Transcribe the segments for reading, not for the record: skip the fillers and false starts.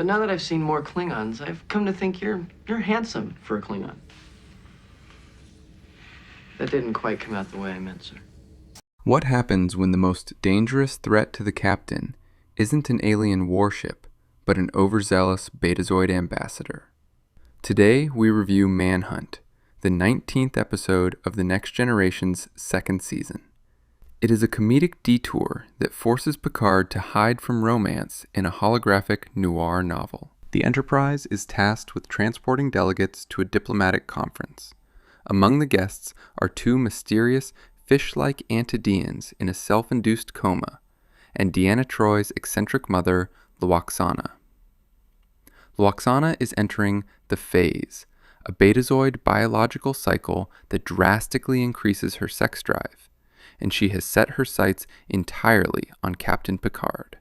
But now that I've seen more Klingons, I've come to think you're handsome for a Klingon. That didn't quite come out the way I meant, sir. What happens when the most dangerous threat to the captain isn't an alien warship, but an overzealous Betazoid ambassador? Today, we review Manhunt, the 19th episode of The Next Generation's second season. It is a comedic detour that forces Picard to hide from romance in a holographic noir novel. The Enterprise is tasked with transporting delegates to a diplomatic conference. Among the guests are two mysterious, fish-like Antideans in a self-induced coma, and Deanna Troy's eccentric mother, Lwaxana. Lwaxana is entering the phase, a Betazoid biological cycle that drastically increases her sex drive, and she has set her sights entirely on Captain Picard.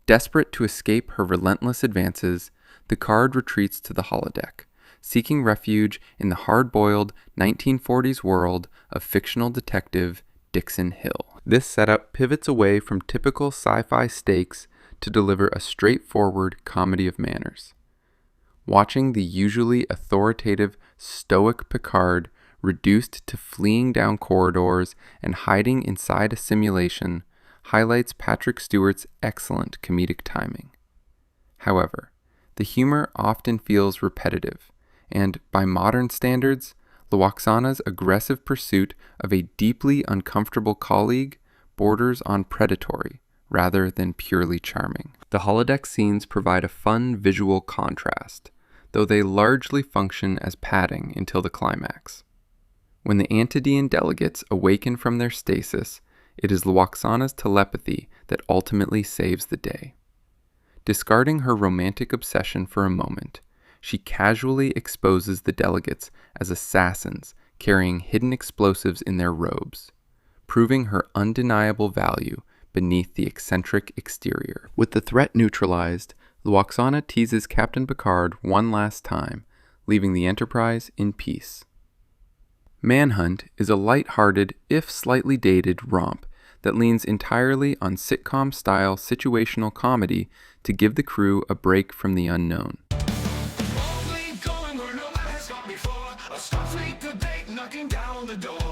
Desperate to escape her relentless advances, Picard retreats to the holodeck, seeking refuge in the hard-boiled 1940s world of fictional detective Dixon Hill. This setup pivots away from typical sci-fi stakes to deliver a straightforward comedy of manners. Watching the usually authoritative, stoic Picard reduced to fleeing down corridors and hiding inside a simulation highlights Patrick Stewart's excellent comedic timing. However, the humor often feels repetitive, and by modern standards, Lwaxana's aggressive pursuit of a deeply uncomfortable colleague borders on predatory rather than purely charming. The holodeck scenes provide a fun visual contrast, though they largely function as padding until the climax. When the Antidean delegates awaken from their stasis, it is Lwaxana's telepathy that ultimately saves the day. Discarding her romantic obsession for a moment, she casually exposes the delegates as assassins carrying hidden explosives in their robes, proving her undeniable value beneath the eccentric exterior. With the threat neutralized, Lwaxana teases Captain Picard one last time, leaving the Enterprise in peace. Manhunt is a light-hearted, if slightly dated, romp that leans entirely on sitcom-style situational comedy to give the crew a break from the unknown. Going where no man has gone before. A Starfleet debate knocking down the door.